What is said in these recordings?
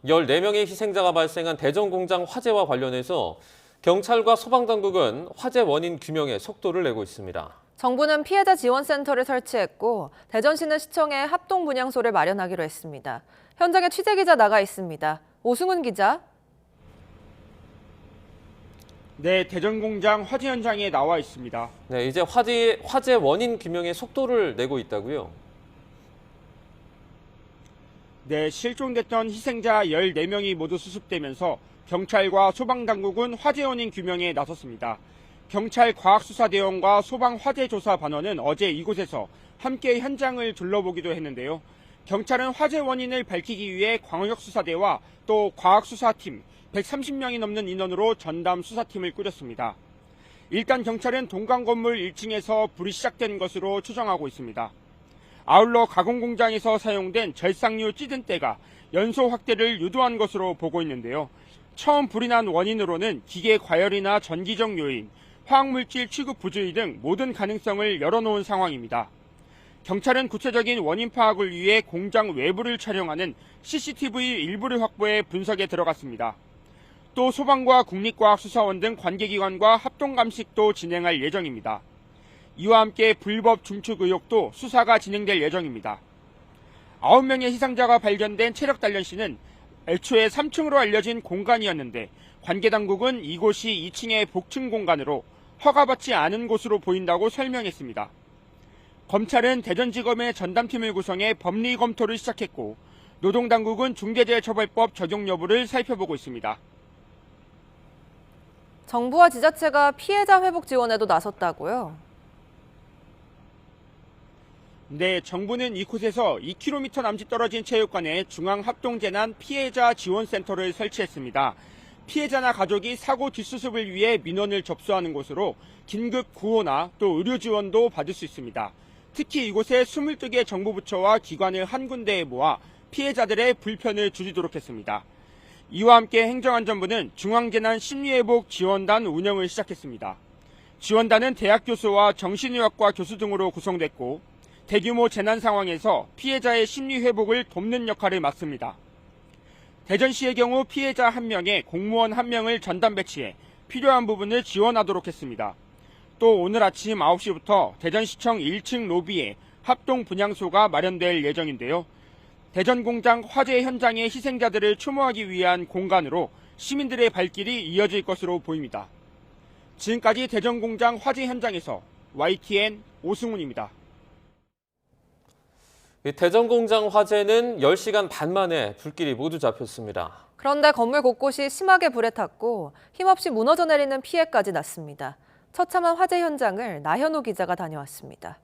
14명의 희생자가 발생한 대전공장 화재와 관련해서 경찰과 소방당국은 화재 원인 규명에 속도를 내고 있습니다. 정부는 피해자 지원센터를 설치했고 대전시는 시청에 합동분향소를 마련하기로 했습니다. 현장에 취재기자 나가 있습니다. 오승훈 기자. 네, 대전공장 화재 현장에 나와 있습니다. 네, 이제 화재 원인 규명에 속도를 내고 있다고요? 네, 실종됐던 희생자 14명이 모두 수습되면서 경찰과 소방당국은 화재 원인 규명에 나섰습니다. 경찰 과학수사대원과 소방화재조사반원은 어제 이곳에서 함께 현장을 둘러보기도 했는데요. 경찰은 화재 원인을 밝히기 위해 광역수사대와 또 과학수사팀 130명이 넘는 인원으로 전담 수사팀을 꾸렸습니다. 일단 경찰은 동강건물 1층에서 불이 시작된 것으로 추정하고 있습니다. 아울러 가공공장에서 사용된 절삭류 찌든때가 연소 확대를 유도한 것으로 보고 있는데요. 처음 불이 난 원인으로는 기계 과열이나 전기적 요인, 화학물질 취급 부주의 등 모든 가능성을 열어놓은 상황입니다. 경찰은 구체적인 원인 파악을 위해 공장 외부를 촬영하는 CCTV 일부를 확보해 분석에 들어갔습니다. 또 소방과 국립과학수사원 등 관계기관과 합동감식도 진행할 예정입니다. 이와 함께 불법 중축 의혹도 수사가 진행될 예정입니다. 9명의 희생자가 발견된 체력단련실은 애초에 3층으로 알려진 공간이었는데 관계당국은 이곳이 2층의 복층 공간으로 허가받지 않은 곳으로 보인다고 설명했습니다. 검찰은 대전지검의 전담팀을 구성해 법리 검토를 시작했고 노동당국은 중대재해처벌법 적용 여부를 살펴보고 있습니다. 정부와 지자체가 피해자 회복 지원에도 나섰다고요? 네, 정부는 이곳에서 2km 남짓 떨어진 체육관에 중앙합동재난 피해자 지원센터를 설치했습니다. 피해자나 가족이 사고 뒷수습을 위해 민원을 접수하는 곳으로 긴급 구호나 또 의료 지원도 받을 수 있습니다. 특히 이곳에 22개 정부 부처와 기관을 한 군데에 모아 피해자들의 불편을 줄이도록 했습니다. 이와 함께 행정안전부는 중앙재난 심리회복 지원단 운영을 시작했습니다. 지원단은 대학 교수와 정신의학과 교수 등으로 구성됐고 대규모 재난 상황에서 피해자의 심리 회복을 돕는 역할을 맡습니다. 대전시의 경우 피해자 1명에 공무원 1명을 전담 배치해 필요한 부분을 지원하도록 했습니다. 또 오늘 아침 9시부터 대전시청 1층 로비에 합동 분향소가 마련될 예정인데요. 대전공장 화재 현장의 희생자들을 추모하기 위한 공간으로 시민들의 발길이 이어질 것으로 보입니다. 지금까지 대전공장 화재 현장에서 YTN 오승훈입니다. 대전공장 화재는 10시간 반 만에 불길이 모두 잡혔습니다. 그런데 건물 곳곳이 심하게 불에 탔고 힘없이 무너져 내리는 피해까지 났습니다. 처참한 화재 현장을 나현우 기자가 다녀왔습니다.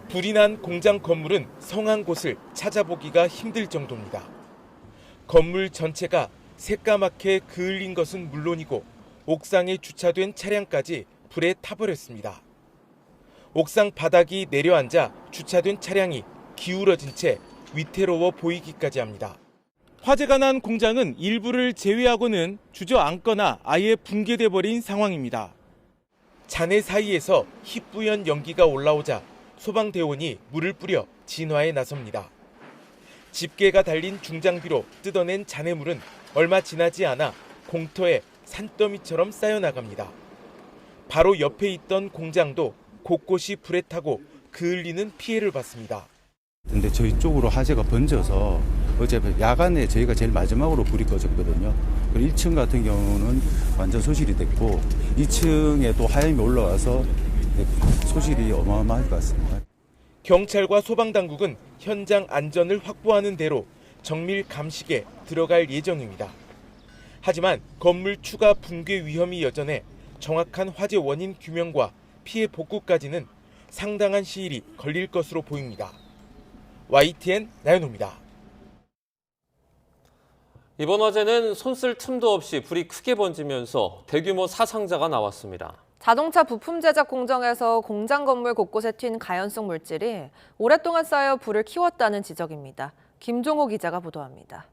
불이 난 공장 건물은 성한 곳을 찾아보기가 힘들 정도입니다. 건물 전체가 새까맣게 그을린 것은 물론이고 옥상에 주차된 차량까지 불에 타버렸습니다. 옥상 바닥이 내려앉아 주차된 차량이 기울어진 채 위태로워 보이기까지 합니다. 화재가 난 공장은 일부를 제외하고는 주저앉거나 아예 붕괴돼 버린 상황입니다. 잔해 사이에서 희뿌연 연기가 올라오자 소방대원이 물을 뿌려 진화에 나섭니다. 집게가 달린 중장비로 뜯어낸 잔해물은 얼마 지나지 않아 공터에 산더미처럼 쌓여나갑니다. 바로 옆에 있던 공장도 곳곳이 불에 타고 그을리는 피해를 봤습니다. 근데 저희 쪽으로 화재가 번져서 어제 야간에 저희가 제일 마지막으로 불이 꺼졌거든요. 그리고 1층 같은 경우는 완전 소실이 됐고 2층에 또 하염이 올라와서 소실이 어마어마할 것 같습니다. 경찰과 소방당국은 현장 안전을 확보하는 대로 정밀 감식에 들어갈 예정입니다. 하지만 건물 추가 붕괴 위험이 여전해 정확한 화재 원인 규명과 피해 복구까지는 상당한 시일이 걸릴 것으로 보입니다. YTN 나연호입니다. 이번 화재는 손 쓸 틈도 없이 불이 크게 번지면서 대규모 사상자가 나왔습니다. 자동차 부품 제작 공정에서 공장 건물 곳곳에 튄 가연성 물질이 오랫동안 쌓여 불을 키웠다는 지적입니다. 김종호 기자가 보도합니다.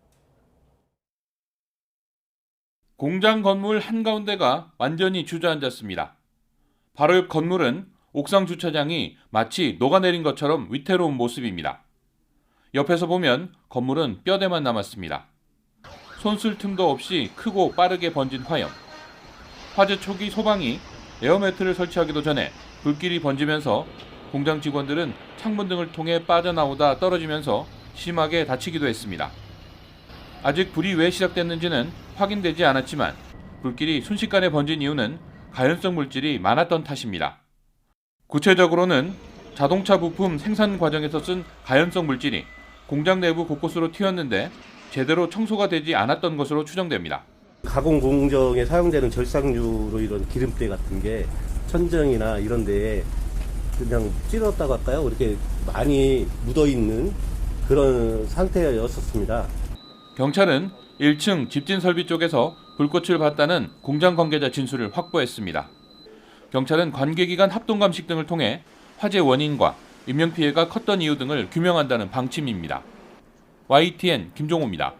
공장 건물 한가운데가 완전히 주저앉았습니다. 바로 옆 건물은 옥상 주차장이 마치 녹아내린 것처럼 위태로운 모습입니다. 옆에서 보면 건물은 뼈대만 남았습니다. 손쓸 틈도 없이 크고 빠르게 번진 화염. 화재 초기 소방이 에어매트를 설치하기도 전에 불길이 번지면서 공장 직원들은 창문 등을 통해 빠져나오다 떨어지면서 심하게 다치기도 했습니다. 아직 불이 왜 시작됐는지는 확인되지 않았지만 불길이 순식간에 번진 이유는 가연성 물질이 많았던 탓입니다. 구체적으로는 자동차 부품 생산 과정에서 쓴 가연성 물질이 공장 내부 곳곳으로 튀었는데 제대로 청소가 되지 않았던 것으로 추정됩니다. 가공 공정에 사용되는 절삭류로 이런 기름때 같은 게 천정이나 이런 데에 그냥 찌렀다고 할까요? 이렇게 많이 묻어있는 그런 상태였었습니다. 경찰은 1층 집진 설비 쪽에서 불꽃을 봤다는 공장 관계자 진술을 확보했습니다. 경찰은 관계기관 합동감식 등을 통해 화재 원인과 인명피해가 컸던 이유 등을 규명한다는 방침입니다. YTN 김종호입니다.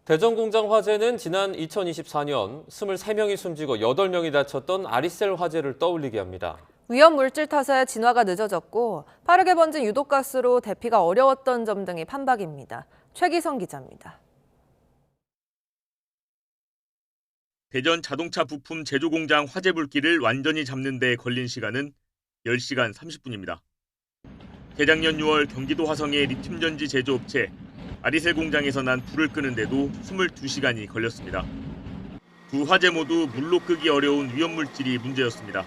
대전 공장 화재는 지난 2024년 23명이 숨지고 8명이 다쳤던 아리셀 화재를 떠올리게 합니다. 위험 물질 탓에 진화가 늦어졌고 빠르게 번진 유독가스로 대피가 어려웠던 점 등이 판박입니다. 최기성 기자입니다. 대전 자동차 부품 제조 공장 화재 불길을 완전히 잡는 데 걸린 시간은 10시간 30분입니다. 재작년 6월 경기도 화성의 리튬전지 제조업체 아리셀 공장에서 난 불을 끄는데도 22시간이 걸렸습니다. 두 화재 모두 물로 끄기 어려운 위험물질이 문제였습니다.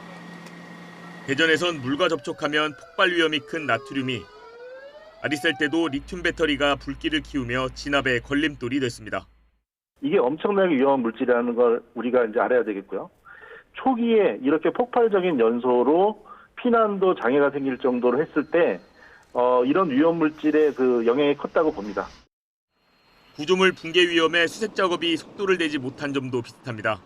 대전에선 물과 접촉하면 폭발 위험이 큰 나트륨이 아리셀 때도 리튬 배터리가 불길을 키우며 진압에 걸림돌이 됐습니다. 이게 엄청나게 위험한 물질이라는 걸 우리가 이제 알아야 되겠고요. 초기에 이렇게 폭발적인 연소로 피난도 장애가 생길 정도로 했을 때 이런 위험 물질의 그 영향이 컸다고 봅니다. 구조물 붕괴 위험에 수색 작업이 속도를 내지 못한 점도 비슷합니다.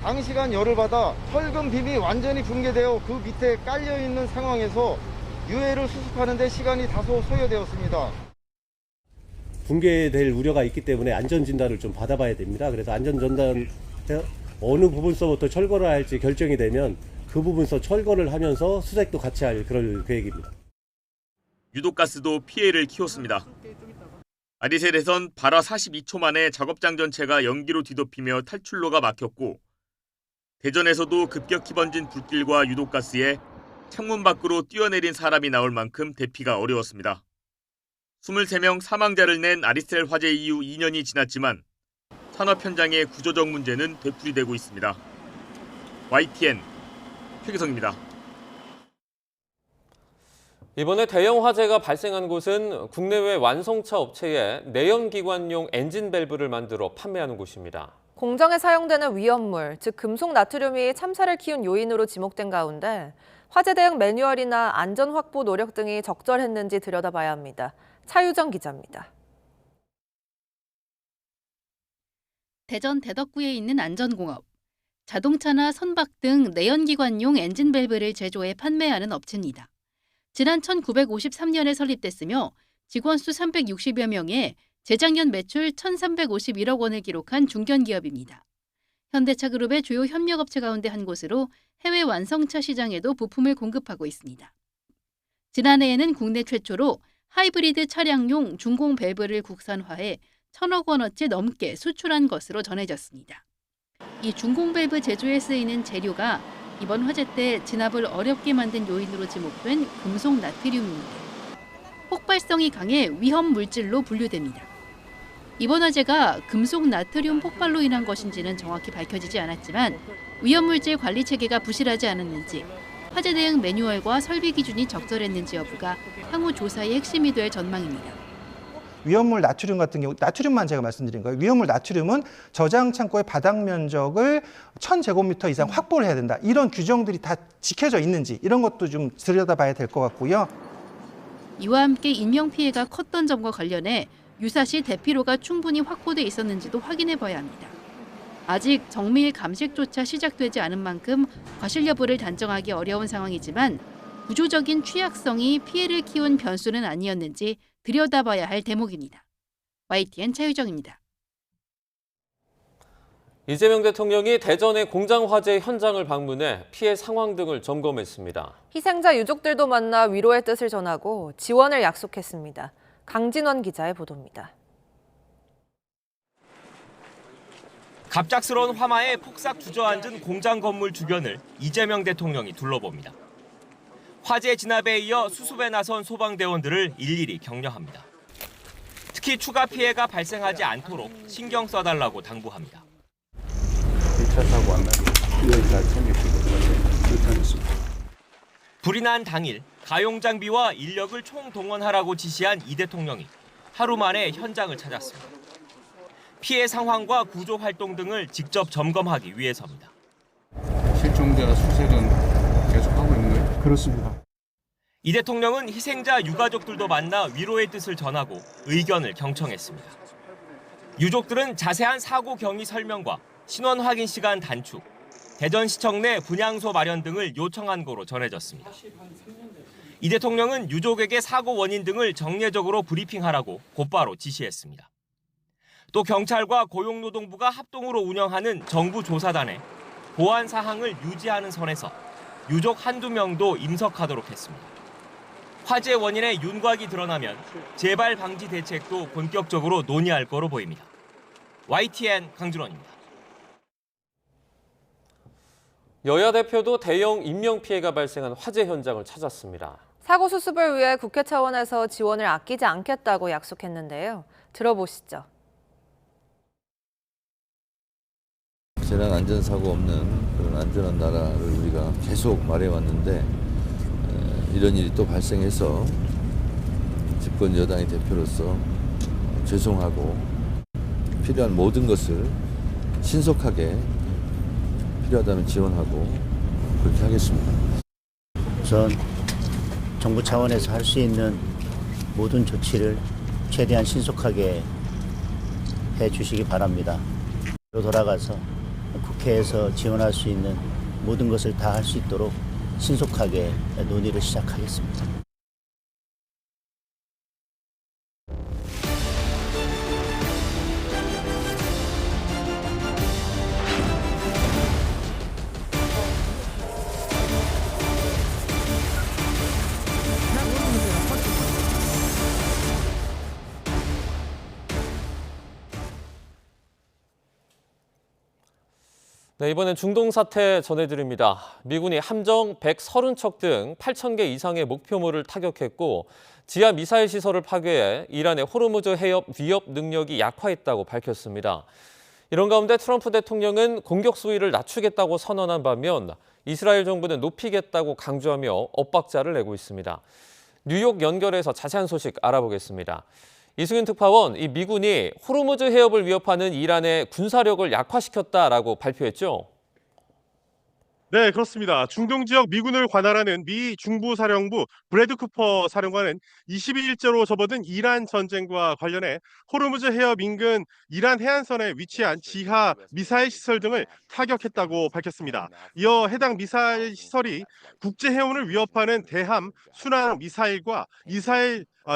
장시간 열을 받아 철근 빔이 완전히 붕괴되어 그 밑에 깔려있는 상황에서 유해를 수습하는 데 시간이 다소 소요되었습니다. 붕괴될 우려가 있기 때문에 안전진단을 좀 받아봐야 됩니다. 그래서 안전진단 어느 부분서부터 철거를 할지 결정이 되면 그 부분서 철거를 하면서 수색도 같이 할 그런 계획입니다. 유독가스도 피해를 키웠습니다. 아리셀에선 발화 42초 만에 작업장 전체가 연기로 뒤덮이며 탈출로가 막혔고 대전에서도 급격히 번진 불길과 유독가스에 창문 밖으로 뛰어내린 사람이 나올 만큼 대피가 어려웠습니다. 23명 사망자를 낸 아리셀 화재 이후 2년이 지났지만 산업 현장의 구조적 문제는 되풀이되고 있습니다. YTN 최기성입니다. 이번에 대형 화재가 발생한 곳은 국내외 완성차 업체에 내연기관용 엔진 밸브를 만들어 판매하는 곳입니다. 공정에 사용되는 위험물, 즉 금속 나트륨이 참사를 키운 요인으로 지목된 가운데 화재 대응 매뉴얼이나 안전 확보 노력 등이 적절했는지 들여다봐야 합니다. 차유정 기자입니다. 대전 대덕구에 있는 안전공업. 자동차나 선박 등 내연기관용 엔진 밸브를 제조해 판매하는 업체입니다. 지난 1953년에 설립됐으며 직원 수 360여 명에 재작년 매출 1,351억 원을 기록한 중견기업입니다. 현대차 그룹의 주요 협력업체 가운데 한 곳으로 해외 완성차 시장에도 부품을 공급하고 있습니다. 지난해에는 국내 최초로 하이브리드 차량용 중공 밸브를 국산화해 1,000억 원어치 넘게 수출한 것으로 전해졌습니다. 이 중공 밸브 제조에 쓰이는 재료가 이번 화재 때 진압을 어렵게 만든 요인으로 지목된 금속 나트륨입니다. 폭발성이 강해 위험 물질로 분류됩니다. 이번 화재가 금속 나트륨 폭발로 인한 것인지는 정확히 밝혀지지 않았지만 위험 물질 관리 체계가 부실하지 않았는지, 화재 대응 매뉴얼과 설비 기준이 적절했는지 여부가 향후 조사의 핵심이 될 전망입니다. 위험물 나트륨 같은 경우, 나트륨만 제가 말씀드린 거예요. 위험물 나트륨은 저장 창고의 바닥 면적을 1,000제곱미터 이상 확보를 해야 된다. 이런 규정들이 다 지켜져 있는지 이런 것도 좀 들여다봐야 될 것 같고요. 이와 함께 인명피해가 컸던 점과 관련해 유사시 대피로가 충분히 확보돼 있었는지도 확인해 봐야 합니다. 아직 정밀 감식조차 시작되지 않은 만큼 과실 여부를 단정하기 어려운 상황이지만 구조적인 취약성이 피해를 키운 변수는 아니었는지 들여다봐야 할 대목입니다. YTN 차유정입니다. 이재명 대통령이 대전의 공장 화재 현장을 방문해 피해 상황 등을 점검했습니다. 희생자 유족들도 만나 위로의 뜻을 전하고 지원을 약속했습니다. 강진원 기자의 보도입니다. 갑작스러운 화마에 폭삭 주저앉은 공장 건물 주변을 이재명 대통령이 둘러봅니다. 화재 진압에 이어 수습에 나선 소방대원들을 일일이 격려합니다. 특히 추가 피해가 발생하지 않도록 신경 써달라고 당부합니다. 1차 사고 안 나게 이걸 잘 챙겨주고 불편했습니다. 불이 난 당일 가용 장비와 인력을 총동원하라고 지시한 이 대통령이 하루 만에 현장을 찾았습니다. 피해 상황과 구조 활동 등을 직접 점검하기 위해서입니다. 실종자 수색은 계속하고 있는 거예요? 그렇습니다. 이 대통령은 희생자 유가족들도 만나 위로의 뜻을 전하고 의견을 경청했습니다. 유족들은 자세한 사고 경위 설명과 신원 확인 시간 단축, 대전시청 내 분향소 마련 등을 요청한 거로 전해졌습니다. 이 대통령은 유족에게 사고 원인 등을 정례적으로 브리핑하라고 곧바로 지시했습니다. 또 경찰과 고용노동부가 합동으로 운영하는 정부 조사단에 보안 사항을 유지하는 선에서 유족 한두 명도 임석하도록 했습니다. 화재 원인의 윤곽이 드러나면 재발 방지 대책도 본격적으로 논의할 거로 보입니다. YTN 강준원입니다. 여야 대표도 대형 인명피해가 발생한 화재 현장을 찾았습니다. 사고 수습을 위해 국회 차원에서 지원을 아끼지 않겠다고 약속했는데요. 들어보시죠. 재난 안전사고 없는 그런 안전한 나라를 우리가 계속 말해왔는데 이런 일이 또 발생해서 집권 여당의 대표로서 죄송하고 필요한 모든 것을 신속하게 필요하다면 지원하고 그렇게 하겠습니다. 우선 정부 차원에서 할 수 있는 모든 조치를 최대한 신속하게 해 주시기 바랍니다. 돌아가서 국회에서 지원할 수 있는 모든 것을 다 할 수 있도록 신속하게 논의를 시작하겠습니다. 네, 이번엔 중동 사태 전해드립니다. 미군이 함정 130척 등 8,000개 이상의 목표물을 타격했고 지하 미사일 시설을 파괴해 이란의 호르무즈 해협 위협 능력이 약화했다고 밝혔습니다. 이런 가운데 트럼프 대통령은 공격 수위를 낮추겠다고 선언한 반면 이스라엘 정부는 높이겠다고 강조하며 엇박자를 내고 있습니다. 뉴욕 연결해서 자세한 소식 알아보겠습니다. 이승윤 특파원, 이 미군이 호르무즈 해협을 위협하는 이란의 군사력을 약화시켰다라고 발표했죠? 네, 그렇습니다. 중동 지역 미군을 관할하는 미 중부사령부 브래드 쿠퍼 사령관은 22일째로 접어든 이란 전쟁과 관련해 호르무즈 해협 인근 이란 해안선에 위치한 지하 미사일 시설 등을 타격했다고 밝혔습니다. 이어 해당 미사일 시설이 국제 해운을 위협하는 대함 순항 미사일과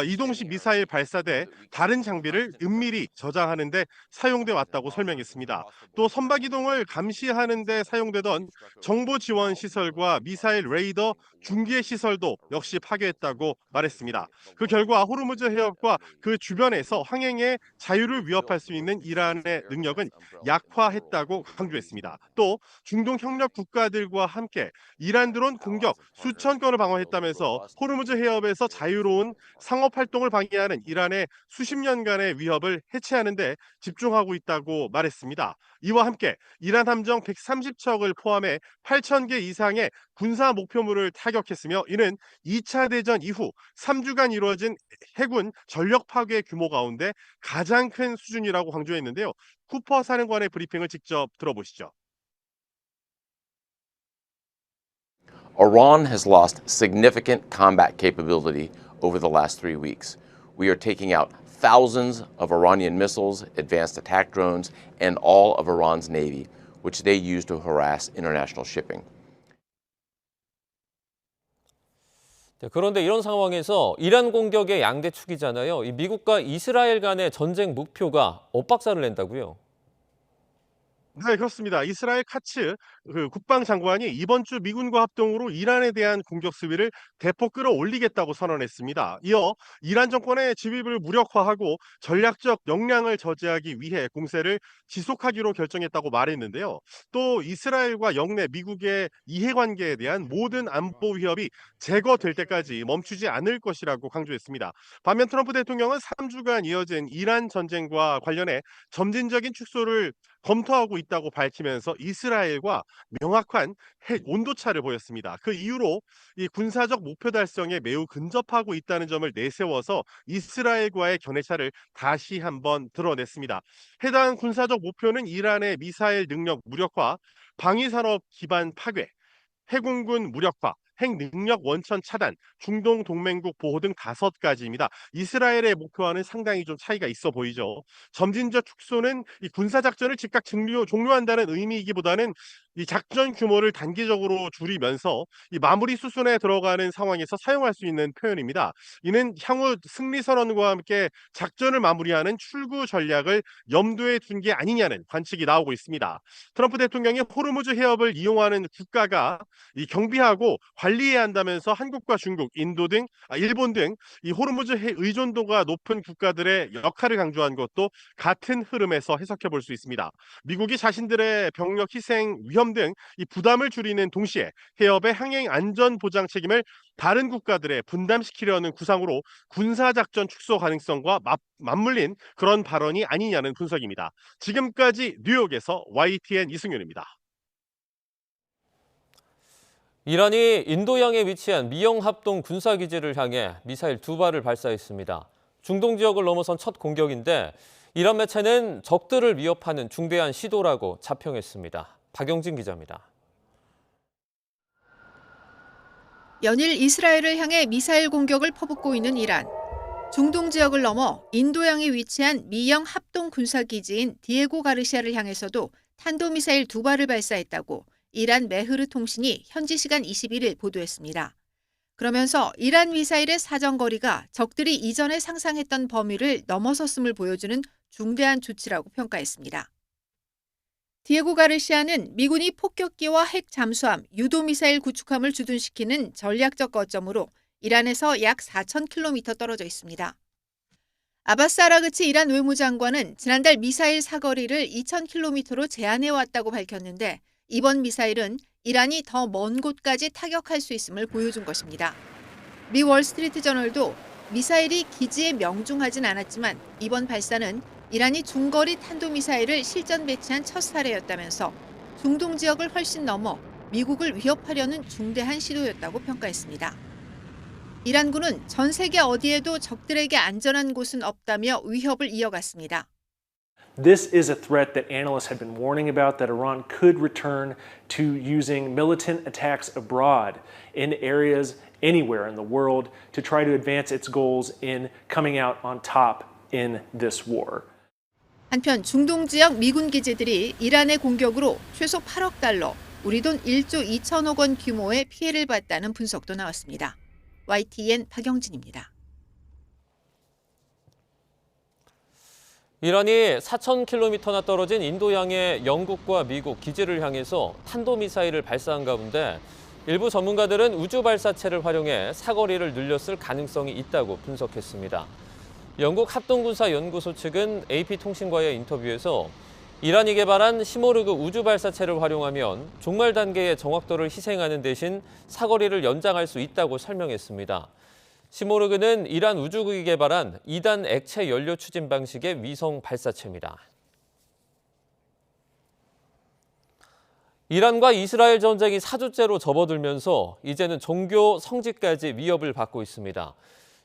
이동식 미사일 발사대 다른 장비를 은밀히 저장하는 데 사용돼 왔다고 설명했습니다. 또 선박 이동을 감시하는 데 사용되던 정보 지원 시설과 미사일 레이더 중계 시설도 역시 파괴했다고 말했습니다. 그 결과 호르무즈 해협과 그 주변에서 항행의 자유를 위협할 수 있는 이란의 능력은 약화했다고 강조했습니다. 또 중동 협력 국가들과 함께 이란 드론 공격 수천 건을 방어했다면서 호르무즈 해협에서 자유로운 상업 활동을 방해하는 이란의 수십 년간의 위협을 해체하는 데 집중하고 있다고 말했습니다. 이와 함께 이란 함정 130척을 포함해 8,000개 이상의 군사 목표물을 타격했으며 이는 2차 대전 이후 3주간 이루어진 해군 전력 파괴 규모 가운데 가장 큰 수준이라고 강조했는데요. 쿠퍼 사령관의 브리핑을 직접 들어보시죠. Iran has lost significant combat capability over the last 3 weeks. We are taking out thousands of Iranian missiles, advanced attack drones, and all of Iran's navy, which they use to harass international shipping. 그런데 이런 상황에서 이란 공격의 양대 축이잖아요. 이 미국과 이스라엘 간의 전쟁 목표가 엇박자를 낸다고요? 네, 그렇습니다. 이스라엘 카츠 국방장관이 이번 주 미군과 합동으로 이란에 대한 공격 수위를 대폭 끌어올리겠다고 선언했습니다. 이어 이란 정권의 지휘부를 무력화하고 전략적 역량을 저지하기 위해 공세를 지속하기로 결정했다고 말했는데요. 또 이스라엘과 영내 미국의 이해관계에 대한 모든 안보 위협이 제거될 때까지 멈추지 않을 것이라고 강조했습니다. 반면 트럼프 대통령은 3주간 이어진 이란 전쟁과 관련해 점진적인 축소를 검토하고 있다고 밝히면서 이스라엘과 명확한 핵 온도차를 보였습니다. 그 이후로 이 군사적 목표 달성에 매우 근접하고 있다는 점을 내세워서 이스라엘과의 견해차를 다시 한번 드러냈습니다. 해당 군사적 목표는 이란의 미사일 능력 무력화, 방위산업 기반 파괴, 해군군 무력화, 핵 능력 원천 차단, 중동 동맹국 보호 등 5가지입니다. 이스라엘의 목표와는 상당히 좀 차이가 있어 보이죠. 점진적 축소는 이 군사 작전을 즉각 종료한다는 의미이기보다는 이 작전 규모를 단기적으로 줄이면서 이 마무리 수순에 들어가는 상황에서 사용할 수 있는 표현입니다. 이는 향후 승리 선언과 함께 작전을 마무리하는 출구 전략을 염두에 둔 게 아니냐는 관측이 나오고 있습니다. 트럼프 대통령이 호르무즈 해협을 이용하는 국가가 이 경비하고 관리해야 한다면서 한국과 중국, 인도 등 일본 등 이 호르무즈 의존도가 높은 국가들의 역할을 강조한 것도 같은 흐름에서 해석해 볼 수 있습니다. 미국이 자신들의 병력 희생 위험 등 이 부담을 줄이는 동시에 해협의 항행 안전 보장 책임을 다른 국가들에 분담시키려는 구상으로 군사작전 축소 가능성과 맞물린 그런 발언이 아니냐는 분석입니다. 지금까지 뉴욕에서 YTN 이승윤입니다. 이란이 인도양에 위치한 미영합동 군사기지를 향해 미사일 2발을 발사했습니다. 중동 지역을 넘어선 첫 공격인데 이란 매체는 적들을 위협하는 중대한 시도라고 자평했습니다. 박영진 기자입니다. 연일 이스라엘을 향해 미사일 공격을 퍼붓고 있는 이란. 중동 지역을 넘어 인도양에 위치한 미영 합동 군사기지인 디에고 가르시아를 향해서도 탄도미사일 2발을 발사했다고 이란 메흐르 통신이 현지 시간 21일 보도했습니다. 그러면서 이란 미사일의 사정거리가 적들이 이전에 상상했던 범위를 넘어섰음을 보여주는 중대한 조치라고 평가했습니다. 디에고 가르시아는 미군이 폭격기와 핵 잠수함, 유도미사일 구축함을 주둔시키는 전략적 거점으로 이란에서 약 4,000km 떨어져 있습니다. 아바스 아라그치 이란 외무장관은 지난달 미사일 사거리를 2,000km로 제한해왔다고 밝혔는데 이번 미사일은 이란이 더 먼 곳까지 타격할 수 있음을 보여준 것입니다. 미 월스트리트 저널도 미사일이 기지에 명중하진 않았지만 이번 발사는 이란이 중거리 탄도미사일을 실전 배치한 첫 사례였다면서 중동 지역을 훨씬 넘어 미국을 위협하려는 중대한 시도였다고 평가했습니다. 이란군은 전 세계 어디에도 적들에게 안전한 곳은 없다며 위협을 이어갔습니다. This is a threat that analysts have been warning about, that Iran could return to using militant attacks abroad in areas anywhere in the world to try to advance its goals in coming out on top in this war. 한편 중동 지역 미군 기지들이 이란의 공격으로 최소 8억 달러, 우리 돈 1조 2천억 원 규모의 피해를 봤다는 분석도 나왔습니다. YTN 박영진입니다. 이란이 4,000km나 떨어진 인도양의 영국과 미국 기지를 향해서 탄도미사일을 발사한 가운데 일부 전문가들은 우주 발사체를 활용해 사거리를 늘렸을 가능성이 있다고 분석했습니다. 영국 합동군사연구소 측은 AP통신과의 인터뷰에서 이란이 개발한 시모르그 우주 발사체를 활용하면 종말 단계의 정확도를 희생하는 대신 사거리를 연장할 수 있다고 설명했습니다. 시모르그는 이란 우주국이 개발한 2단 액체 연료 추진 방식의 위성 발사체입니다. 이란과 이스라엘 전쟁이 4주째로 접어들면서 이제는 종교 성지까지 위협을 받고 있습니다.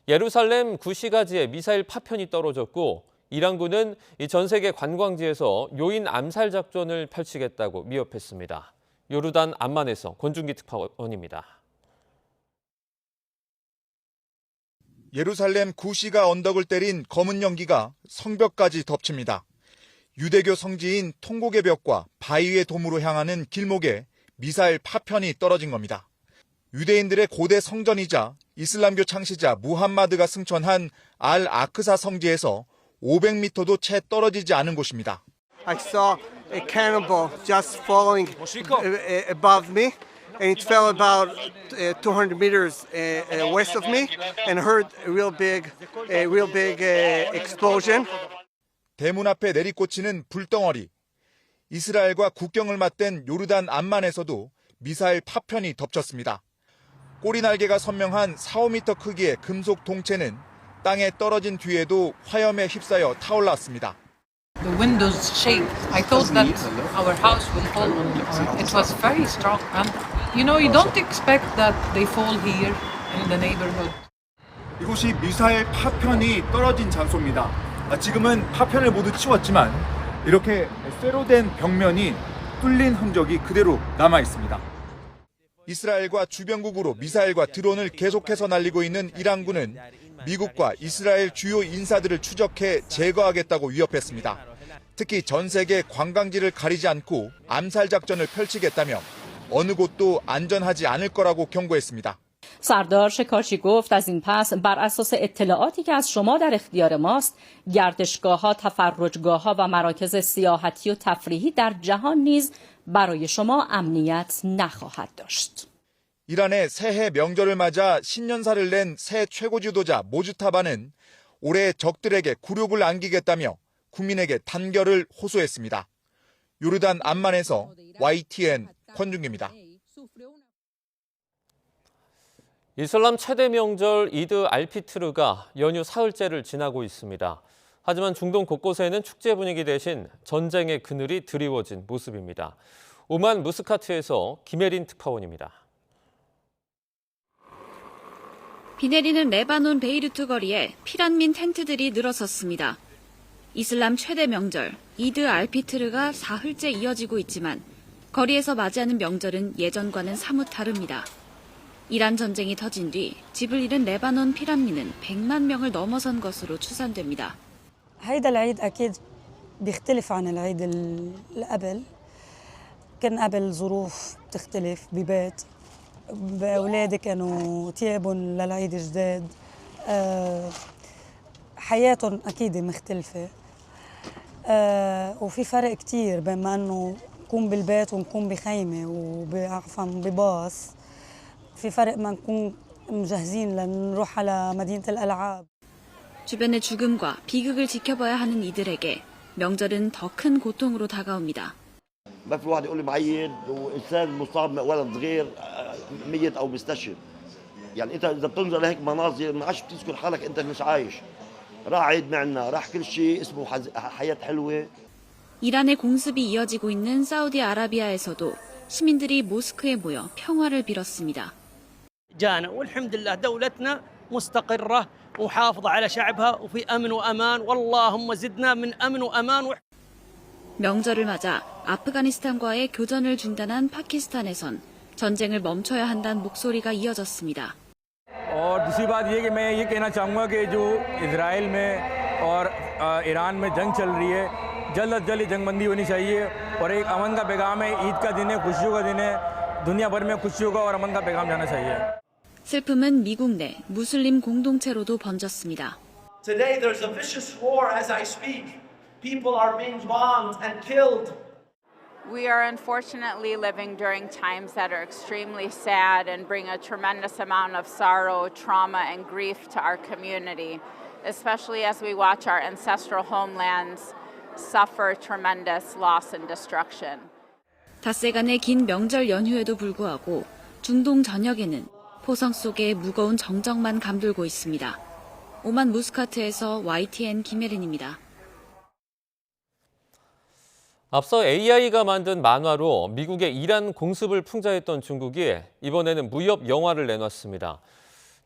예루살렘 구시가지에 미사일 파편이 떨어졌고 이란군은 전 세계 관광지에서 요인 암살 작전을 펼치겠다고 위협했습니다. 요르단 암만에서 권준기 특파원입니다. 예루살렘 구시가 언덕을 때린 검은 연기가 성벽까지 덮칩니다. 유대교 성지인 통곡의 벽과 바위의 도무로 향하는 길목에 미사일 파편이 떨어진 겁니다. 유대인들의 고대 성전이자 이슬람교 창시자 무함마드가 승천한 알 아크사 성지에서 500m도 채 떨어지지 않은 곳입니다. I saw a cannonball just falling above me, and it fell about 200 meters west of me, and heard a real big explosion. 대문 앞에 내리꽂히는 불덩어리. 이스라엘과 국경을 맞댄 요르단 암만에서도 미사일 파편이 덮쳤습니다. 꼬리 날개가 선명한 4, 5m 크기의 금속 동체는 땅에 떨어진 뒤에도 화염에 휩싸여 타올랐습니다. The windows shake. I thought that our house would fall. It was very strong. And you know, you don't expect that they fall here in the neighborhood. 이곳이 미사일 파편이 떨어진 장소입니다. 지금은 파편을 모두 치웠지만 이렇게 쇠로 된 벽면이 뚫린 흔적이 그대로 남아 있습니다. 이스라엘과 주변국으로 미사일과 드론을 계속해서 날리고 있는 이란군은 미국과 이스라엘 주요 인사들을 추적해 제거하겠다고 위협했습니다. 특히 전 세계 관광지를 가리지 않고 암살 작전을 펼치겠다며 어느 곳도 안전하지 않을 거라고 경고했습니다. سردار شکارچی گفت از این پس بر اساس اطلاعاتی که از شما در اختیار ماست گردشگاه‌ها، تفرجگاه‌ها و مراکز سیاحتی و تفریحی در جهان نیز برای شما امنیت نخواهد داشت. 이란의 새해 명절을 맞아 신년사를 낸 새 최고 지도자 모주타바는 올해 적들에게 굴욕을 안기겠다며 국민에게 단결을 호소했습니다. 요르단 암만에서 YTN 권중기입니다. 이슬람 최대 명절 이드 알피트르가 연휴 사흘째를 지나고 있습니다. 하지만 중동 곳곳에는 축제 분위기 대신 전쟁의 그늘이 드리워진 모습입니다. 오만 무스카트에서 김혜린 특파원입니다. 비 내리는 레바논 베이루트 거리에 피란민 텐트들이 늘어섰습니다. 이슬람 최대 명절 이드 알피트르가 사흘째 이어지고 있지만 거리에서 맞이하는 명절은 예전과는 사뭇 다릅니다. 이란 전쟁이 터진 뒤 집을 잃은 레바논 피란민은 100만 명을 넘어선 것으로 추산됩니다. هيدا العيد أكيد بيختلف عن العيد اللي قبل. كان قبل ظروف بتختلف ببيت. أولادي كانوا تيابهم للعيد جداد. حياتهم أكيد مختلفة. وفي فرق كتير بين ما إنه نكون بالبيت ونكون بخيمة وعفوا بباص. في فرق ما نكون مجهزين لنروح على مدينة الألعاب. 주변의 죽음과 비극을 지켜봐야 하는 이들에게 명절은 더 큰 고통으로 다가옵니다. ما في واحد يقول لي معيد وانسان مصاب ولد صغير ميت او مستشفى. يعني انت اذا بتنظر لهيك مناظر ما عادش بتذكر حالك انت مش عايش. راح عيد معنا راح كل شيء اسمه حياة حلوة. 이란의 공습이 이어지고 있는 사우디아라비아에서도 시민들이 모스크에 모여 평화를 빌었습니다. جانا والحمد لله دولتنا مستقرة وحافظة على شعبها وفي أمن وأمان واللهم زدنا من أمن وأمان. 명절을 맞아 아프가니스탄과의 교전을 중단한 파키스탄에선 전쟁을 멈춰야 한다는 목소리가 이어졌습니다. और दूसरी बात ये कि मैं ये कहना चाहूँगा कि जो इजराइल में और ईरान में जंग चल रही है जल्द अज जल्द जंगबंदी होनी चाहिए और एक अमन का पैगाम है ईद का दिन है खुशियों का दिन है दुनिया भर में खुशियों का और अमन का पैगाम जाना चाहिए. 슬픔은 미국 내 무슬림 공동체로도 번졌습니다. Today there's a vicious war as I speak. People are being bombed and killed. We are unfortunately living during times that are extremely sad and bring a tremendous amount of sorrow, trauma, and grief to our community, especially as we watch our ancestral homelands suffer tremendous loss and destruction. 닷새간의 긴 명절 연휴에도 불구하고 중동 전역에는 포성 속에 무거운 정적만 감돌고 있습니다. 오만 무스카트에서 YTN 김혜린입니다. 앞서 AI가 만든 만화로 미국의 이란 공습을 풍자했던 중국이 이번에는 무협 영화를 내놨습니다.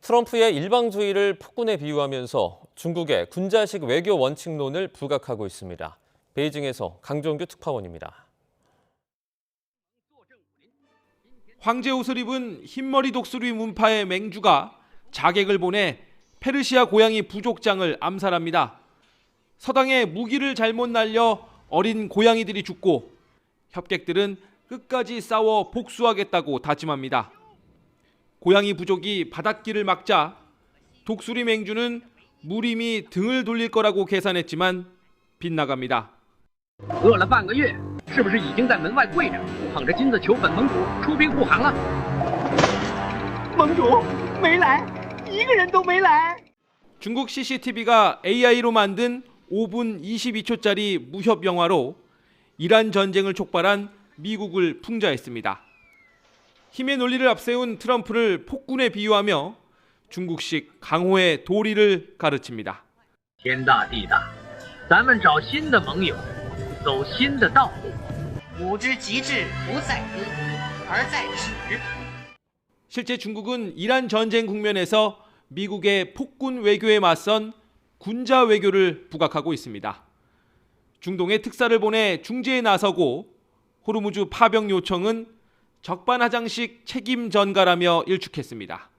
트럼프의 일방주의를 폭군에 비유하면서 중국의 군자식 외교 원칙론을 부각하고 있습니다. 베이징에서 강종규 특파원입니다. 황제 옷을 입은 흰머리 독수리 문파의 맹주가 자객을 보내 페르시아 고양이 부족장을 암살합니다. 서당에 무기를 잘못 날려 어린 고양이들이 죽고 협객들은 끝까지 싸워 복수하겠다고 다짐합니다. 고양이 부족이 바닷길을 막자 독수리 맹주는 무림이 등을 돌릴 거라고 계산했지만 빗나갑니다. 是不是已经在门外跪着，捧着金子求本盟主出兵护航了？盟主没来，一个人都没来。 중국 CCTV가 AI로 만든 5분 22초짜리 무협 영화로 이란 전쟁을 촉발한 미국을 풍자했습니다. 힘의 논리를 앞세운 트럼프를 폭군에 비유하며 중국식 강호의 도리를 가르칩니다. 天大地大，咱们找新的盟友，走新的道路。武之极致不在歌，而在止。 실제 중국은 이란 전쟁 국면에서 미국의 폭군 외교에 맞선 군자 외교를 부각하고 있습니다. 중동에 특사를 보내 중재에 나서고 호르무즈 파병 요청은 적반하장식 책임 전가라며 일축했습니다.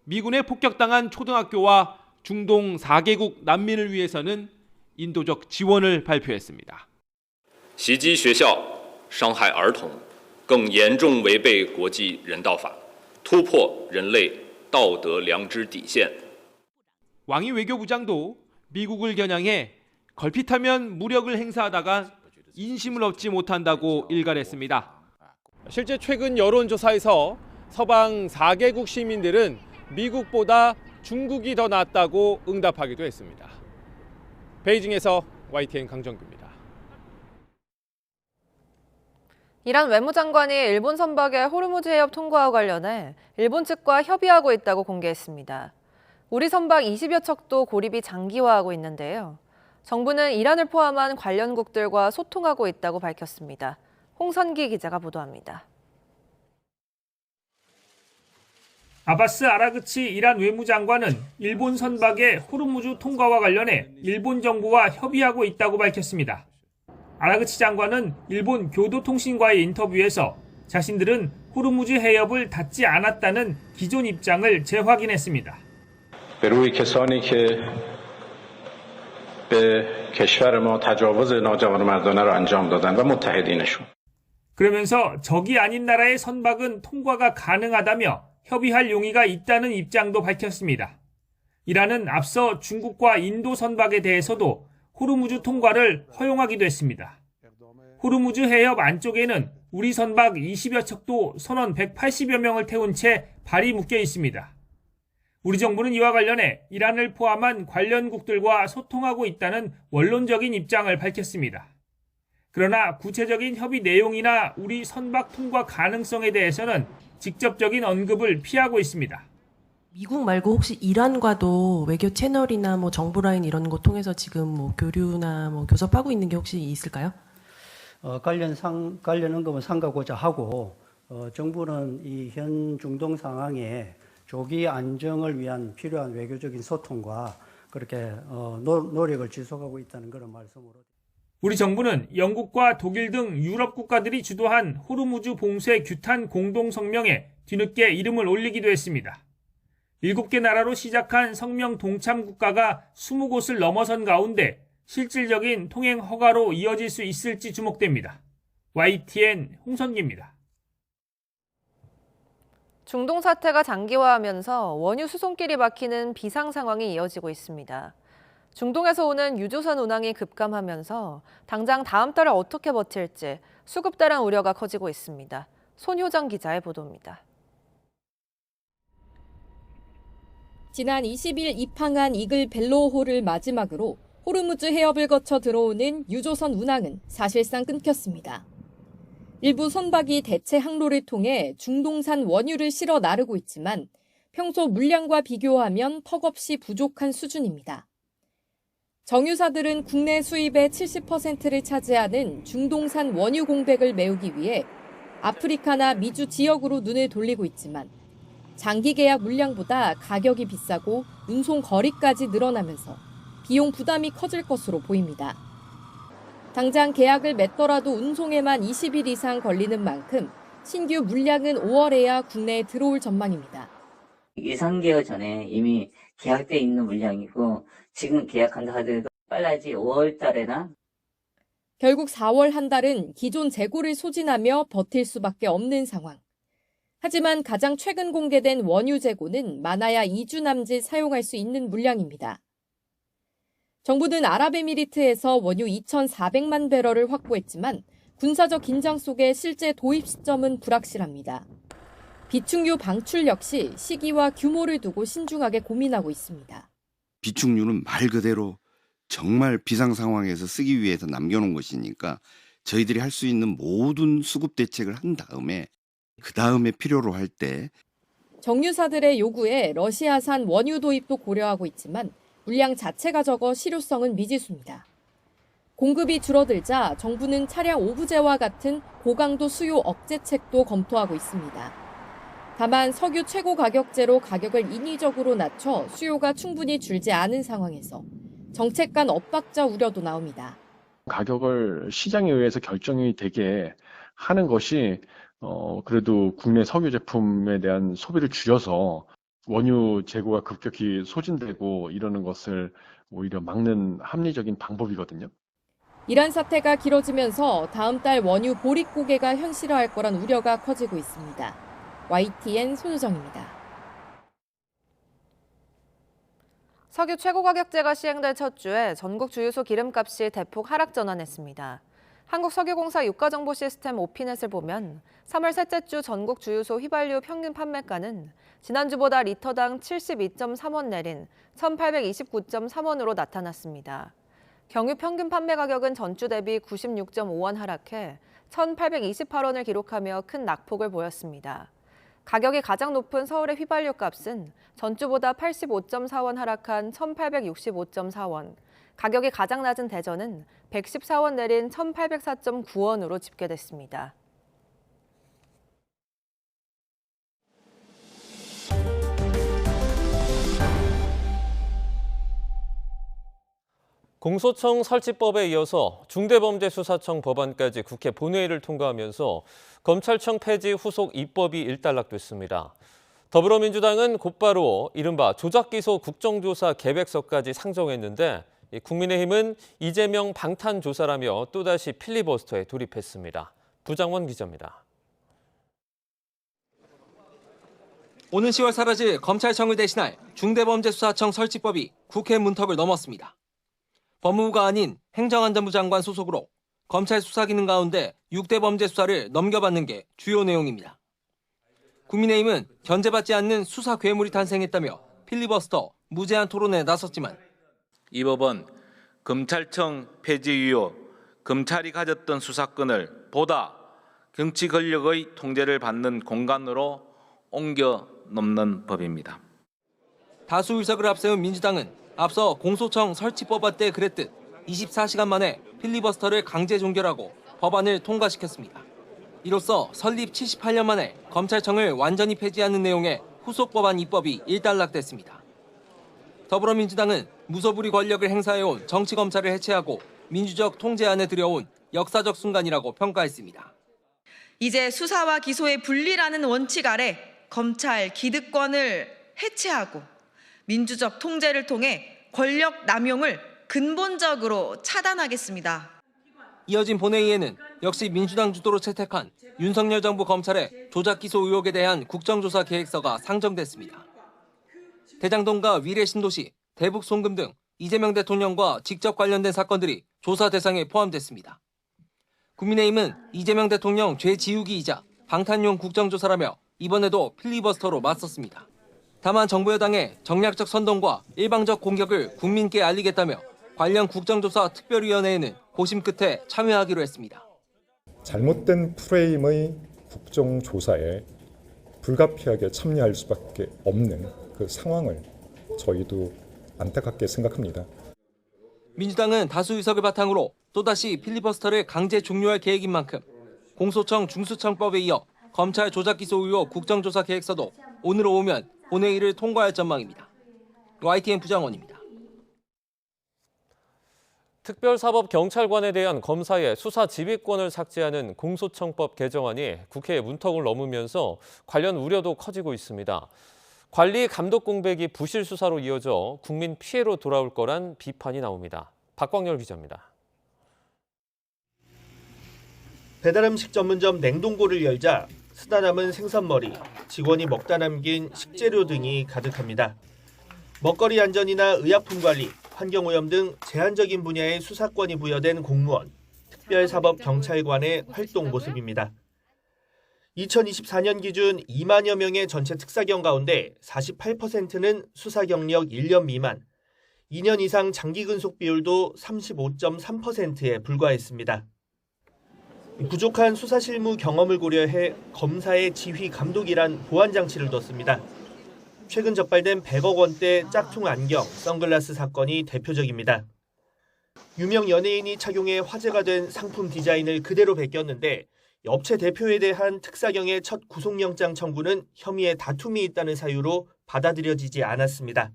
미군에 폭격당한 초등학교와 중동 4개국 난민을 위해서는 인도적 지원을 발표했습니다. 袭击学校、伤害儿童，更严重违背国际人道法，突破人类道德良知底线。 왕이 외교부장도 미국을 겨냥해 걸핏하면 무력을 행사하다가 인심을 얻지 못한다고 일갈했습니다. 실제 최근 여론조사에서 서방 4개국 시민들은 미국보다 중국이 더 낫다고 응답하기도 했습니다. 베이징에서 YTN 강정규입니다. 이란 외무장관이 일본 선박의 호르무즈 해협 통과와 관련해 일본 측과 협의하고 있다고 공개했습니다. 우리 선박 20여 척도 고립이 장기화하고 있는데요. 정부는 이란을 포함한 관련국들과 소통하고 있다고 밝혔습니다. 홍선기 기자가 보도합니다. 아바스 아라그치 이란 외무장관은 일본 선박의 호르무즈 통과와 관련해 일본 정부와 협의하고 있다고 밝혔습니다. 아라그치 장관은 일본 교도통신과의 인터뷰에서 자신들은 호르무즈 해협을 닫지 않았다는 기존 입장을 재확인했습니다. به روی کسانی که به کشور ما تجاوز ناجوانمردانه را انجام دادند و متحدینشون. 그러면서 적이 아닌 나라의 선박은 통과가 가능하다며 협의할 용의가 있다는 입장도 밝혔습니다. 이란은 앞서 중국과 인도 선박에 대해서도 호르무즈 통과를 허용하기도 했습니다. 호르무즈 해협 안쪽에는 우리 선박 20여 척도 선원 180여 명을 태운 채 발이 묶여 있습니다. 우리 정부는 이와 관련해 이란을 포함한 관련국들과 소통하고 있다는 원론적인 입장을 밝혔습니다. 그러나 구체적인 협의 내용이나 우리 선박 통과 가능성에 대해서는 직접적인 언급을 피하고 있습니다. 미국 말고 혹시 이란과도 외교 채널이나 뭐 정보 라인 이런 거 통해서 지금 뭐 교류나 뭐 교섭하고 있는 게 혹시 있을까요? 관련 언급은 삼가고자 하고 정부는 이 현 중동 상황에 조기 안정을 위한 필요한 외교적인 소통과 그렇게 노력을 지속하고 있다는 그런 말씀으로. 우리 정부는 영국과 독일 등 유럽 국가들이 주도한 호르무즈 봉쇄 규탄 공동성명에 뒤늦게 이름을 올리기도 했습니다. 7개 나라로 시작한 성명 동참 국가가 20곳을 넘어선 가운데 실질적인 통행 허가로 이어질 수 있을지 주목됩니다. YTN 홍선기입니다. 중동 사태가 장기화하면서 원유 수송길이 막히는 비상 상황이 이어지고 있습니다. 중동에서 오는 유조선 운항이 급감하면서 당장 다음 달을 어떻게 버틸지 수급대란 우려가 커지고 있습니다. 손효정 기자의 보도입니다. 지난 20일 입항한 이글 벨로호를 마지막으로 호르무즈 해협을 거쳐 들어오는 유조선 운항은 사실상 끊겼습니다. 일부 선박이 대체 항로를 통해 중동산 원유를 실어 나르고 있지만 평소 물량과 비교하면 턱없이 부족한 수준입니다. 정유사들은 국내 수입의 70%를 차지하는 중동산 원유 공백을 메우기 위해 아프리카나 미주 지역으로 눈을 돌리고 있지만 장기 계약 물량보다 가격이 비싸고 운송 거리까지 늘어나면서 비용 부담이 커질 것으로 보입니다. 당장 계약을 맺더라도 운송에만 20일 이상 걸리는 만큼 신규 물량은 5월에야 국내에 들어올 전망입니다. 예상개월 전에 이미 계약돼 있는 물량이고 지금 계약한다 하더라도 빨라지 5월 달에나. 결국 4월 한 달은 기존 재고를 소진하며 버틸 수밖에 없는 상황. 하지만 가장 최근 공개된 원유 재고는 많아야 2주 남짓 사용할 수 있는 물량입니다. 정부는 아랍에미리트에서 원유 2,400만 배럴을 확보했지만 군사적 긴장 속에 실제 도입 시점은 불확실합니다. 비축유 방출 역시 시기와 규모를 두고 신중하게 고민하고 있습니다. 비축유는 말 그대로 정말 비상 상황에서 쓰기 위해서 남겨놓은 것이니까 저희들이 할 수 있는 모든 수급 대책을 한 다음에 그 다음에 필요로 할 때 정유사들의 요구에 러시아산 원유 도입도 고려하고 있지만 물량 자체가 적어 실효성은 미지수입니다. 공급이 줄어들자 정부는 차량 오부제와 같은 고강도 수요 억제책도 검토하고 있습니다. 다만 석유 최고 가격제로 가격을 인위적으로 낮춰 수요가 충분히 줄지 않은 상황에서 정책 간 엇박자 우려도 나옵니다. 가격을 시장에 의해서 결정이 되게 하는 것이 그래도 국내 석유 제품에 대한 소비를 줄여서 원유 재고가 급격히 소진되고 이러는 것을 오히려 막는 합리적인 방법이거든요. 이란 사태가 길어지면서 다음 달 원유 보릿 고개가 현실화할 거란 우려가 커지고 있습니다. YTN 손유정입니다. 석유 최고가격제가 시행될 첫 주에 전국 주유소 기름값이 대폭 하락 전환했습니다. 한국석유공사 유가정보 시스템 오피넷을 보면 3월 셋째 주 전국 주유소 휘발유 평균 판매가는 지난주보다 리터당 72.3원 내린 1,829.3원으로 나타났습니다. 경유 평균 판매 가격은 전주 대비 96.5원 하락해 1,828원을 기록하며 큰 낙폭을 보였습니다. 가격이 가장 높은 서울의 휘발유 값은 전주보다 85.4원 하락한 1,865.4원, 가격이 가장 낮은 대전은 114원 내린 1,804.9원으로 집계됐습니다. 공소청 설치법에 이어서 중대범죄수사청 법안까지 국회 본회의를 통과하면서 검찰청 폐지 후속 입법이 일단락됐습니다. 더불어민주당은 곧바로 이른바 조작기소 국정조사 계획서까지 상정했는데 국민의힘은 이재명 방탄조사라며 또다시 필리버스터에 돌입했습니다. 부장원 기자입니다. 오는 10월 사라질 검찰청을 대신할 중대범죄수사청 설치법이 국회 문턱을 넘었습니다. 법무부가 아닌 행정안전부 장관 소속으로 검찰 수사 기능 가운데 6대 범죄 수사를 넘겨받는 게 주요 내용입니다. 국민의힘은 견제받지 않는 수사 괴물이 탄생했다며 필리버스터, 무제한 토론에 나섰지만 이 법은 검찰청 폐지 이후 검찰이 가졌던 수사권을 보다 정치 권력의 통제를 받는 공간으로 옮겨 넘는 법입니다. 다수 의석을 앞세운 민주당은 앞서 공소청 설치법 때 그랬듯 24시간 만에 필리버스터를 강제 종결하고 법안을 통과시켰습니다. 이로써 설립 78년 만에 검찰청을 완전히 폐지하는 내용의 후속 법안 입법이 일단락됐습니다. 더불어민주당은 무소불위 권력을 행사해온 정치검찰을 해체하고 민주적 통제 안에 들여온 역사적 순간이라고 평가했습니다. 이제 수사와 기소의 분리라는 원칙 아래 검찰 기득권을 해체하고 민주적 통제를 통해 권력 남용을 근본적으로 차단하겠습니다. 이어진 본회의에는 역시 민주당 주도로 채택한 윤석열 정부 검찰의 조작기소 의혹에 대한 국정조사 계획서가 상정됐습니다. 대장동과 위례신도시, 대북 송금 등 이재명 대통령과 직접 관련된 사건들이 조사 대상에 포함됐습니다. 국민의힘은 이재명 대통령 죄지우기이자 방탄용 국정조사라며 이번에도 필리버스터로 맞섰습니다. 다만 정부 여당의 정략적 선동과 일방적 공격을 국민께 알리겠다며 관련 국정조사 특별위원회에는 고심 끝에 참여하기로 했습니다. 잘못된 프레임의 국정조사에 불가피하게 참여할 수밖에 없는 그 상황을 저희도 안타깝게 생각합니다. 민주당은 다수 의석을 바탕으로 또다시 필리버스터를 강제 종료할 계획인 만큼 공소청 중수청법에 이어 검찰 조작기소 의혹 국정조사 계획서도 오늘 오후면 본회의를 통과할 전망입니다. YTN 부장원입니다. 특별사법경찰관에 대한 검사의 수사 지휘권을 삭제하는 공소청법 개정안이 국회의 문턱을 넘으면서 관련 우려도 커지고 있습니다. 관리 감독 공백이 부실 수사로 이어져 국민 피해로 돌아올 거란 비판이 나옵니다. 박광열 기자입니다. 배달음식 전문점 냉동고를 열자 쓰다 남은 생선머리, 직원이 먹다 남긴 식재료 등이 가득합니다. 먹거리 안전이나 의약품 관리, 환경오염 등 제한적인 분야의 수사권이 부여된 공무원. 특별사법경찰관의 활동 모습입니다. 2024년 기준 2만여 명의 전체 특사경 가운데 48%는 수사 경력 1년 미만, 2년 이상 장기 근속 비율도 35.3%에 불과했습니다. 부족한 수사 실무 경험을 고려해 검사의 지휘 감독이란 보안 장치를 뒀습니다. 최근 적발된 100억 원대 짝퉁 안경, 선글라스 사건이 대표적입니다. 유명 연예인이 착용해 화제가 된 상품 디자인을 그대로 베꼈는데 업체 대표에 대한 특사경의 첫 구속영장 청구는 혐의에 다툼이 있다는 사유로 받아들여지지 않았습니다.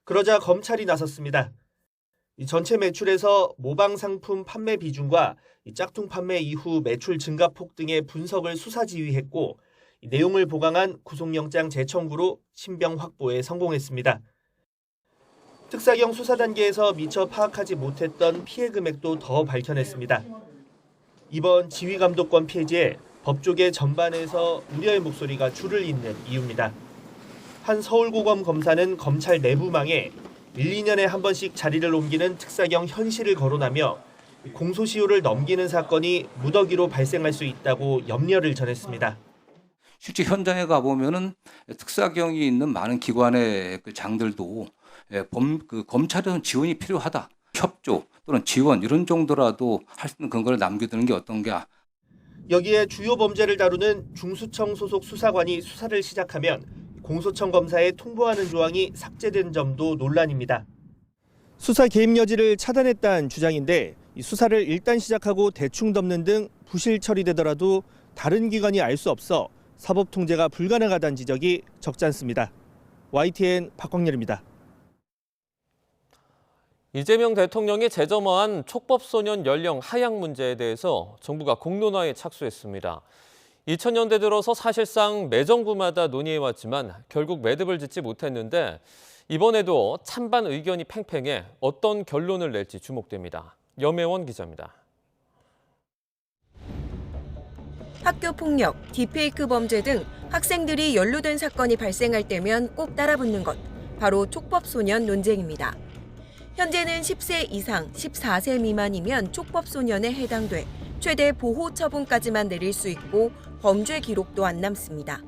그러자 검찰이 나섰습니다. 전체 매출에서 모방 상품 판매 비중과 짝퉁 판매 이후 매출 증가폭 등의 분석을 수사 지휘했고 내용을 보강한 구속영장 재청구로 신병 확보에 성공했습니다. 특사경 수사 단계에서 미처 파악하지 못했던 피해 금액도 더 밝혀냈습니다. 이번 지휘감독권 폐지에 법조계 전반에서 우려의 목소리가 줄을 잇는 이유입니다. 한 서울고검 검사는 검찰 내부망에 1, 2년에 한 번씩 자리를 옮기는 특사경 현실을 거론하며 공소시효를 넘기는 사건이 무더기로 발생할 수 있다고 염려를 전했습니다. 실제 현장에 가보면은 특사경이 있는 많은 기관의 그 장들도 검찰에는 지원이 필요하다. 협조 또는 지원 이런 정도라도 할 수 있는 근거를 남겨두는 게 어떤가. 여기에 주요 범죄를 다루는 중수청 소속 수사관이 수사를 시작하면 공소청 검사에 통보하는 조항이 삭제된 점도 논란입니다. 수사 개입 여지를 차단했다는 주장인데 수사를 일단 시작하고 대충 덮는 등 부실 처리되더라도 다른 기관이 알 수 없어 사법 통제가 불가능하다는 지적이 적지 않습니다. YTN 박광렬입니다. 이재명 대통령이 재점화한 촉법소년 연령 하향 문제에 대해서 정부가 공론화에 착수했습니다. 2000년대 들어서 사실상 매 정부마다 논의해왔지만 결국 매듭을 짓지 못했는데 이번에도 찬반 의견이 팽팽해 어떤 결론을 낼지 주목됩니다. 염혜원 기자입니다. 학교폭력, 딥페이크 범죄 등 학생들이 연루된 사건이 발생할 때면 꼭 따라붙는 것, 바로 촉법소년 논쟁입니다. 현재는 10세 이상, 14세 미만이면 촉법소년에 해당돼 최대 보호 처분까지만 내릴 수 있고 범죄 기록도 안 남습니다.